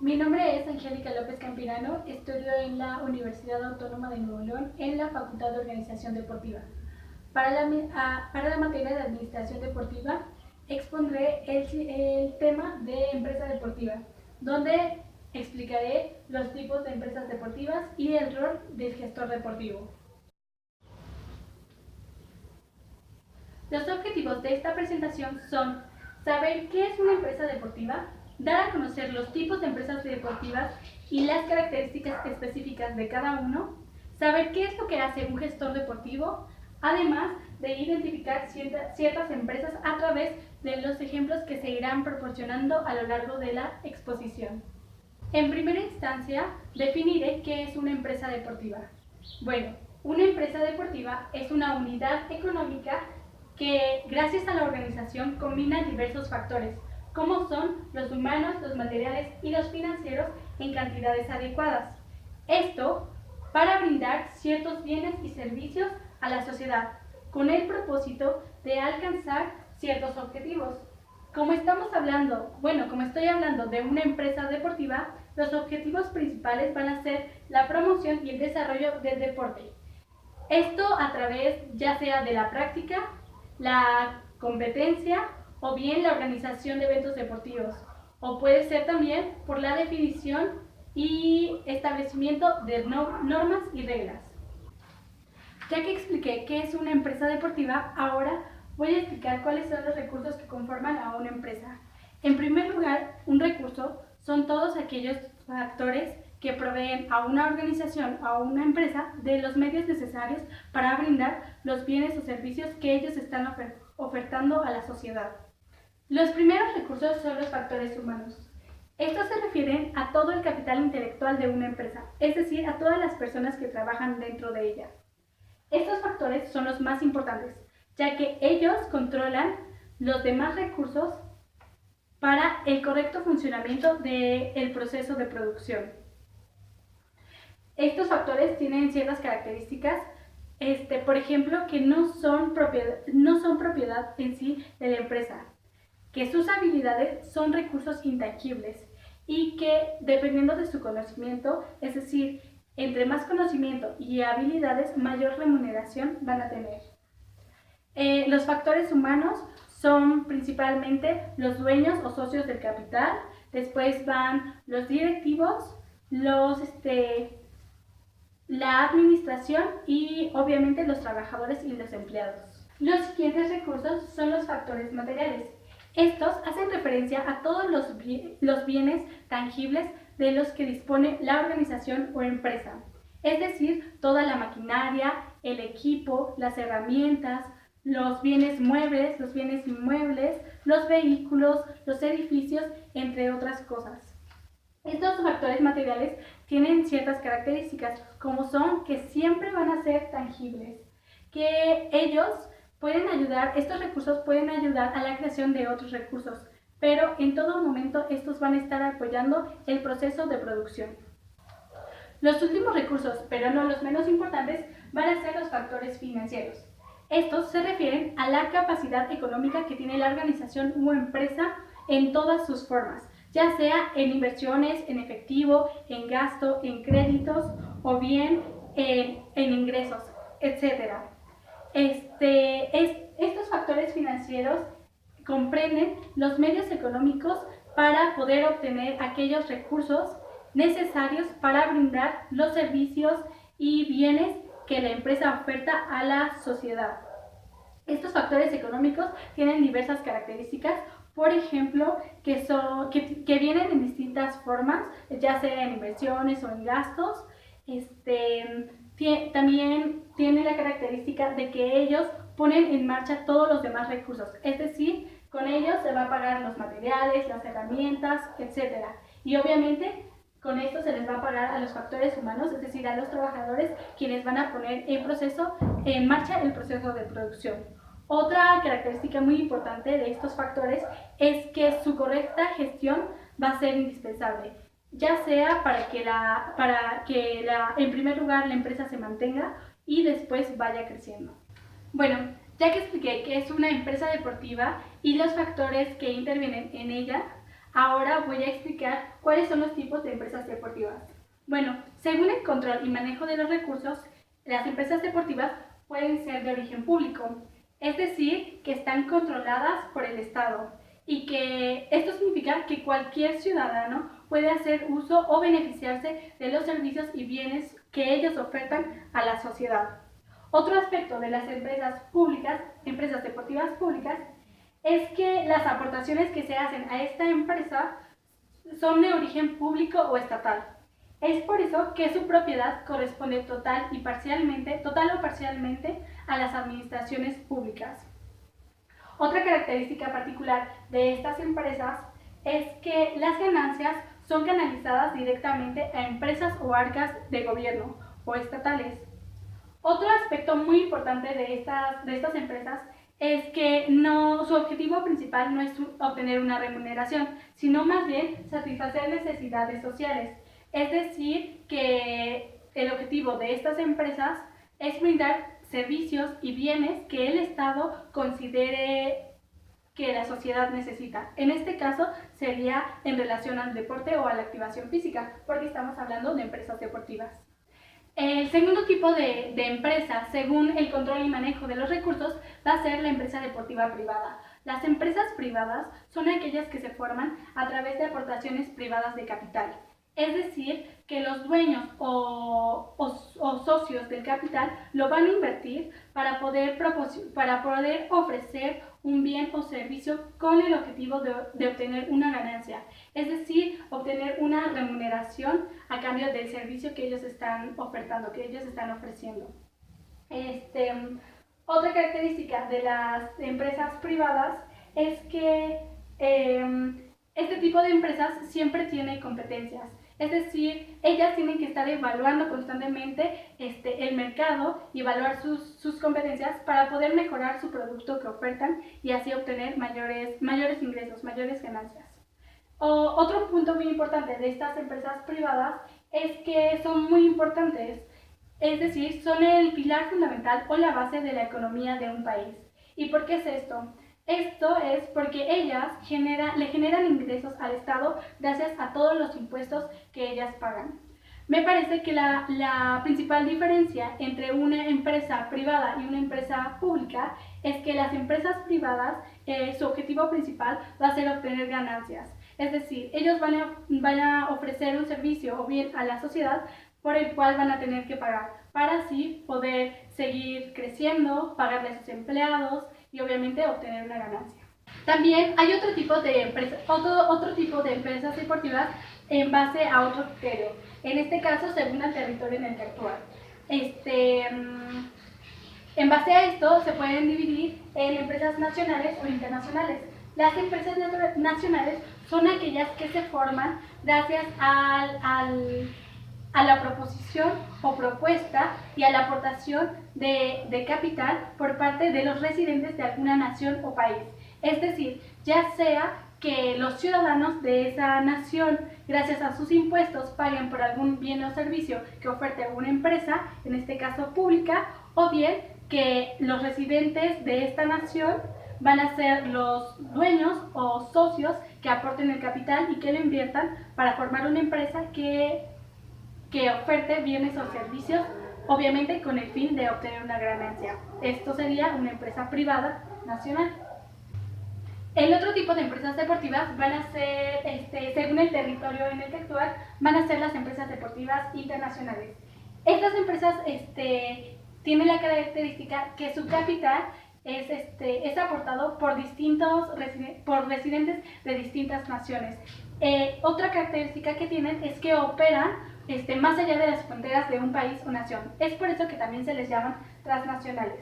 Mi nombre es Angélica López Campirano, estudio en la Universidad Autónoma de Nuevo León en la Facultad de Organización Deportiva. Para la materia de Administración Deportiva expondré el tema de empresa deportiva, donde explicaré los tipos de empresas deportivas y el rol del gestor deportivo. Los objetivos de esta presentación son saber qué es una empresa deportiva, dar a conocer los tipos de empresas deportivas y las características específicas de cada uno, saber qué es lo que hace un gestor deportivo, además de identificar ciertas empresas a través de los ejemplos que se irán proporcionando a lo largo de la exposición. En primera instancia, definiré qué es una empresa deportiva. Bueno, una empresa deportiva es una unidad económica que, gracias a la organización, combina diversos factores, como son los humanos, los materiales y los financieros en cantidades adecuadas. Esto para brindar ciertos bienes y servicios a la sociedad, con el propósito de alcanzar ciertos objetivos. Como estoy hablando de una empresa deportiva, los objetivos principales van a ser la promoción y el desarrollo del deporte. Esto a través ya sea de la práctica, la competencia o bien la organización de eventos deportivos, o puede ser también por la definición y establecimiento de normas y reglas. Ya que expliqué qué es una empresa deportiva, ahora voy a explicar cuáles son los recursos que conforman a una empresa. En primer lugar, un recurso son todos aquellos factores que proveen a una organización o a una empresa de los medios necesarios para brindar los bienes o servicios que ellos están ofertando a la sociedad. Los primeros recursos son los factores humanos. Estos se refieren a todo el capital intelectual de una empresa, es decir, a todas las personas que trabajan dentro de ella. Estos factores son los más importantes, ya que ellos controlan los demás recursos para el correcto funcionamiento del proceso de producción. Estos factores tienen ciertas características, por ejemplo, que no son propiedad en sí de la empresa, que sus habilidades son recursos intangibles y que, dependiendo de su conocimiento, es decir, entre más conocimiento y habilidades, mayor remuneración van a tener. Los factores humanos son principalmente los dueños o socios del capital, después van los directivos, la administración y obviamente los trabajadores y los empleados. Los siguientes recursos son los factores materiales. Estos hacen referencia a todos los bienes tangibles de los que dispone la organización o empresa, es decir, toda la maquinaria, el equipo, las herramientas, los bienes muebles, los bienes inmuebles, los vehículos, los edificios, entre otras cosas. Estos factores materiales tienen ciertas características, como son que siempre van a ser tangibles, que estos recursos pueden ayudar a la creación de otros recursos, pero en todo momento estos van a estar apoyando el proceso de producción. Los últimos recursos, pero no los menos importantes, van a ser los factores financieros. Estos se refieren a la capacidad económica que tiene la organización u empresa en todas sus formas, ya sea en inversiones, en efectivo, en gasto, en créditos o bien en ingresos, etc. Estos factores financieros comprenden los medios económicos para poder obtener aquellos recursos necesarios para brindar los servicios y bienes que la empresa oferta a la sociedad. Estos factores económicos tienen diversas características, por ejemplo, que vienen en distintas formas, ya sea en inversiones o en gastos. También tiene la característica de que ellos ponen en marcha todos los demás recursos, es decir, con ellos se va a pagar los materiales, las herramientas, etc. Y obviamente con esto se les va a pagar a los factores humanos, es decir, a los trabajadores, quienes van a poner en marcha el proceso de producción. Otra característica muy importante de estos factores es que su correcta gestión va a ser indispensable, ya sea para que en primer lugar la empresa se mantenga y después vaya creciendo. Bueno, ya que expliqué qué es una empresa deportiva y los factores que intervienen en ella, Ahora voy a explicar cuáles son los tipos de empresas deportivas. Bueno, según el control y manejo de los recursos, las empresas deportivas pueden ser de origen público, es decir, que están controladas por el Estado y que esto significa que cualquier ciudadano puede hacer uso o beneficiarse de los servicios y bienes que ellos ofertan a la sociedad. Otro aspecto de las empresas públicas, empresas deportivas públicas, es que las aportaciones que se hacen a esta empresa son de origen público o estatal. Es por eso que su propiedad corresponde total o parcialmente a las administraciones públicas. Otra característica particular de estas empresas es que las ganancias son canalizadas directamente a empresas o arcas de gobierno o estatales. Otro aspecto muy importante de estas empresas es que su objetivo principal no es obtener una remuneración, sino más bien satisfacer necesidades sociales. Es decir, que el objetivo de estas empresas es brindar servicios y bienes que el Estado considere que la sociedad necesita. En este caso sería en relación al deporte o a la activación física, porque estamos hablando de empresas deportivas. El segundo tipo de empresa, según el control y manejo de los recursos, va a ser la empresa deportiva privada. Las empresas privadas son aquellas que se forman a través de aportaciones privadas de capital. Es decir, que los dueños o socios del capital lo van a invertir para poder ofrecer un bien o servicio con el objetivo de obtener una ganancia. Es decir, obtener una remuneración a cambio del servicio que ellos están ofertando, que ellos están ofreciendo. Otra característica de las empresas privadas es que este tipo de empresas siempre tiene competencias. Es decir, ellas tienen que estar evaluando constantemente el mercado y evaluar sus competencias para poder mejorar su producto que ofertan y así obtener mayores ingresos, mayores ganancias. Otro punto muy importante de estas empresas privadas es que son muy importantes, es decir, son el pilar fundamental o la base de la economía de un país. ¿Y por qué es esto? Esto es porque ellas le generan ingresos al Estado gracias a todos los impuestos que ellas pagan. Me parece que la principal diferencia entre una empresa privada y una empresa pública es que las empresas privadas, su objetivo principal va a ser obtener ganancias. Es decir, ellos van a ofrecer un servicio o bien a la sociedad por el cual van a tener que pagar para así poder seguir creciendo, pagarle a sus empleados y obviamente obtener una ganancia. También hay otro tipo de empresas deportivas en base a otro criterio, en este caso según el territorio en el que actúan. En base a esto se pueden dividir en empresas nacionales o internacionales. Las empresas nacionales son aquellas que se forman gracias a la proposición o propuesta y a la aportación de capital por parte de los residentes de alguna nación o país. Es decir, ya sea que los ciudadanos de esa nación, gracias a sus impuestos, paguen por algún bien o servicio que oferte una empresa, en este caso pública, o bien que los residentes de esta nación van a ser los dueños o socios que aporten el capital y que lo inviertan para formar una empresa que oferte bienes o servicios, obviamente con el fin de obtener una ganancia. Esto sería una empresa privada nacional. El otro tipo de empresas deportivas van a ser, según el territorio en el que actúan, van a ser las empresas deportivas internacionales. Estas empresas tienen la característica que su capital es aportado por residentes de distintas naciones. Otra característica que tienen es que operan más allá de las fronteras de un país o nación. Es por eso que también se les llaman transnacionales.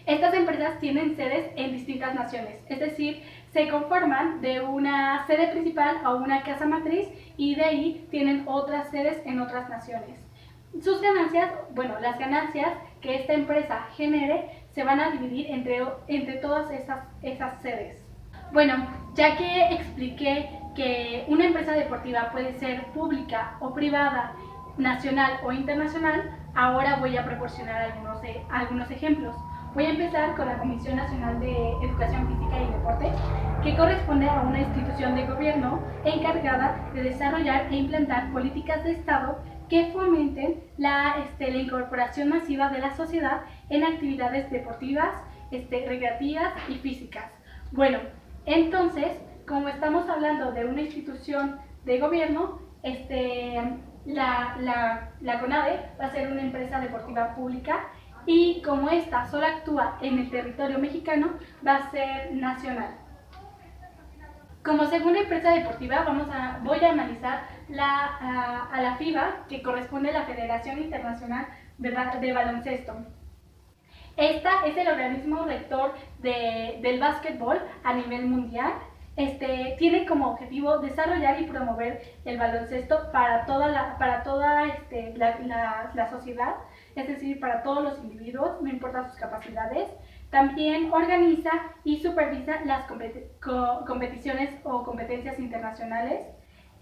Estas empresas tienen sedes en distintas naciones, es decir, se conforman de una sede principal o una casa matriz y de ahí tienen otras sedes en otras naciones. Sus ganancias, las ganancias que esta empresa genere se van a dividir entre todas esas sedes. Bueno, ya que expliqué que una empresa deportiva puede ser pública o privada, nacional o internacional, ahora voy a proporcionar algunos ejemplos. Voy a empezar con la Comisión Nacional de Educación Física y Deporte, que corresponde a una institución de gobierno encargada de desarrollar e implantar políticas de Estado que fomenten la incorporación masiva de la sociedad en actividades deportivas, recreativas y físicas. Bueno, entonces, como estamos hablando de una institución de gobierno, la CONADE va a ser una empresa deportiva pública y como esta solo actúa en el territorio mexicano, va a ser nacional. Como segunda empresa deportiva voy a analizar a la FIBA, que corresponde a la Federación Internacional de Baloncesto. Esta es el organismo rector del básquetbol a nivel mundial. Tiene como objetivo desarrollar y promover el baloncesto para toda la sociedad, es decir, para todos los individuos, no importa sus capacidades. También organiza y supervisa las competiciones o competencias internacionales.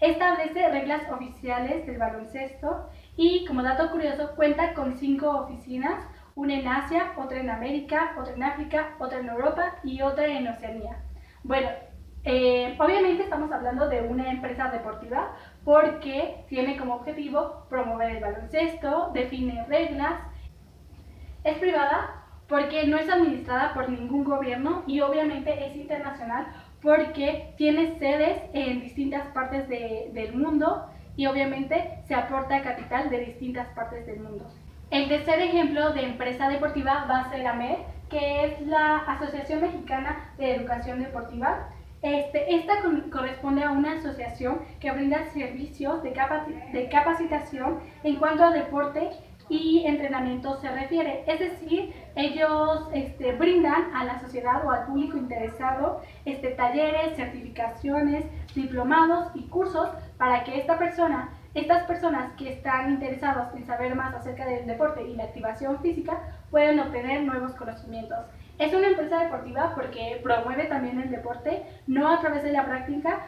Establece reglas oficiales del baloncesto y, como dato curioso, cuenta con 5 oficinas, una en Asia, otra en América, otra en África, otra en Europa y otra en Oceanía. Bueno, obviamente estamos hablando de una empresa deportiva porque tiene como objetivo promover el baloncesto, define reglas. Es privada porque no es administrada por ningún gobierno y obviamente es internacional porque tiene sedes en distintas partes del mundo y obviamente se aporta capital de distintas partes del mundo. El tercer ejemplo de empresa deportiva va a ser AMED, que es la Asociación Mexicana de Educación Deportiva. Esta corresponde a una asociación que brinda servicios de capacitación en cuanto a deporte y entrenamiento se refiere, es decir, ellos brindan a la sociedad o al público interesado talleres, certificaciones, diplomados y cursos para que estas personas que están interesadas en saber más acerca del deporte y la activación física puedan obtener nuevos conocimientos. Es una empresa deportiva porque promueve también el deporte, no a través de la práctica,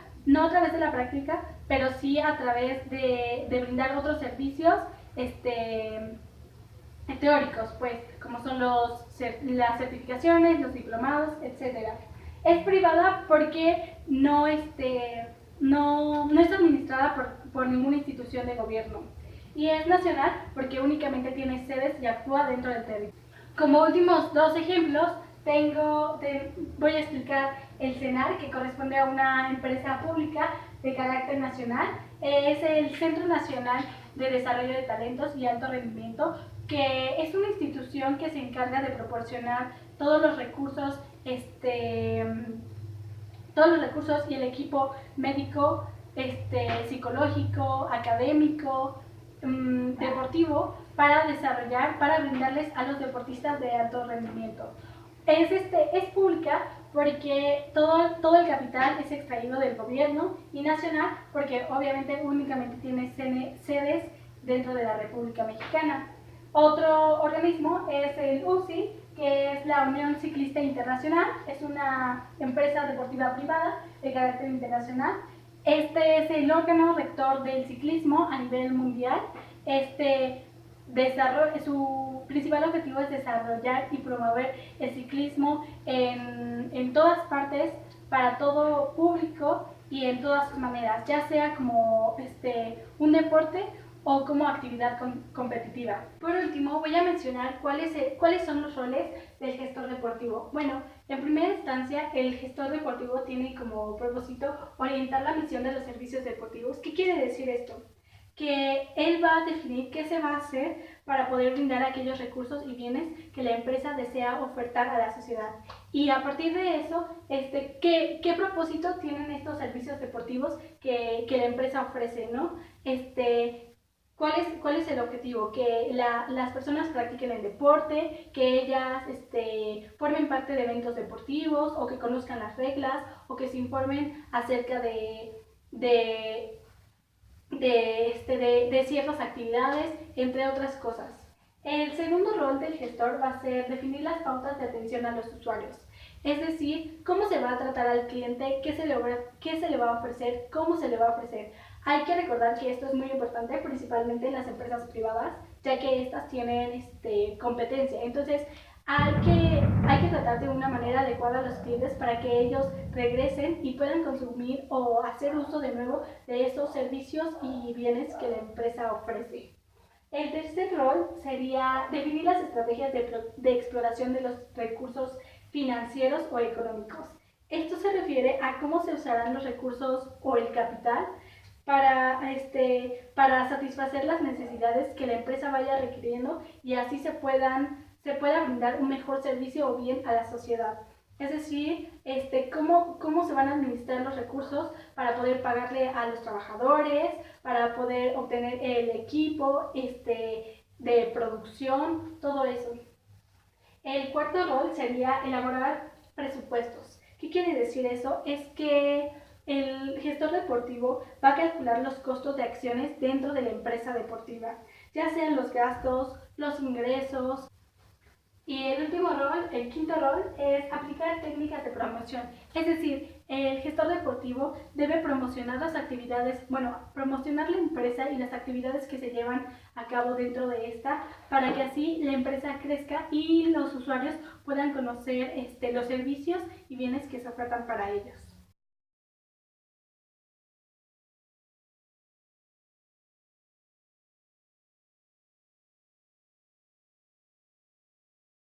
pero sí a través de brindar otros servicios teóricos, pues, como son las certificaciones, los diplomados, etc. Es privada porque no es administrada por ninguna institución de gobierno. Y es nacional porque únicamente tiene sedes y actúa dentro del territorio. Como últimos 2 ejemplos, voy a explicar el CENAR, que corresponde a una empresa pública de carácter nacional. Es el Centro Nacional de Desarrollo de Talentos y Alto Rendimiento, que es una institución que se encarga de proporcionar todos los recursos y el equipo médico, psicológico, académico, deportivo para brindarles a los deportistas de alto rendimiento. Es pública porque todo el capital es extraído del gobierno y nacional porque obviamente únicamente tiene sedes dentro de la República Mexicana. Otro organismo es el UCI, que es la Unión Ciclista Internacional, es una empresa deportiva privada de carácter internacional. Este es el órgano rector del ciclismo a nivel mundial. Su principal objetivo es desarrollar y promover el ciclismo en todas partes, para todo público y en todas sus maneras, ya sea como un deporte o como actividad competitiva. Por último, voy a mencionar cuáles son los roles del gestor deportivo. Bueno, en primera instancia, el gestor deportivo tiene como propósito orientar la misión de los servicios deportivos. ¿Qué quiere decir esto? Que él va a definir qué se va a hacer para poder brindar aquellos recursos y bienes que la empresa desea ofertar a la sociedad. Y a partir de eso, ¿qué propósito tienen estos servicios deportivos que la empresa ofrece, ¿no? ¿Cuál es el objetivo? Que las personas practiquen el deporte, que ellas formen parte de eventos deportivos, o que conozcan las reglas, o que se informen acerca de ciertas actividades, entre otras cosas. El segundo rol del gestor va a ser definir las pautas de atención a los usuarios. Es decir, cómo se va a tratar al cliente, qué se le va a ofrecer, cómo se le va a ofrecer. Hay que recordar que esto es muy importante, principalmente en las empresas privadas, ya que estas tienen competencia. Entonces, hay que tratar de una manera adecuada a los clientes para que ellos regresen y puedan consumir o hacer uso de nuevo de esos servicios y bienes que la empresa ofrece. El tercer rol sería definir las estrategias de exploración de los recursos financieros o económicos. Esto se refiere a cómo se usarán los recursos o el capital para satisfacer las necesidades que la empresa vaya requiriendo y así se pueda brindar un mejor servicio o bien a la sociedad. Es decir, cómo se van a administrar los recursos para poder pagarle a los trabajadores, para poder obtener el equipo de producción, todo eso. El cuarto rol sería elaborar presupuestos. ¿Qué quiere decir eso? Es que el gestor deportivo va a calcular los costos de acciones dentro de la empresa deportiva, ya sean los gastos, los ingresos. Y el último rol, el quinto rol, es aplicar técnicas de promoción. Es decir, el gestor deportivo debe promocionar las actividades, promocionar la empresa y las actividades que se llevan a cabo dentro de esta, para que así la empresa crezca y los usuarios puedan conocer los servicios y bienes que se ofertan para ellos.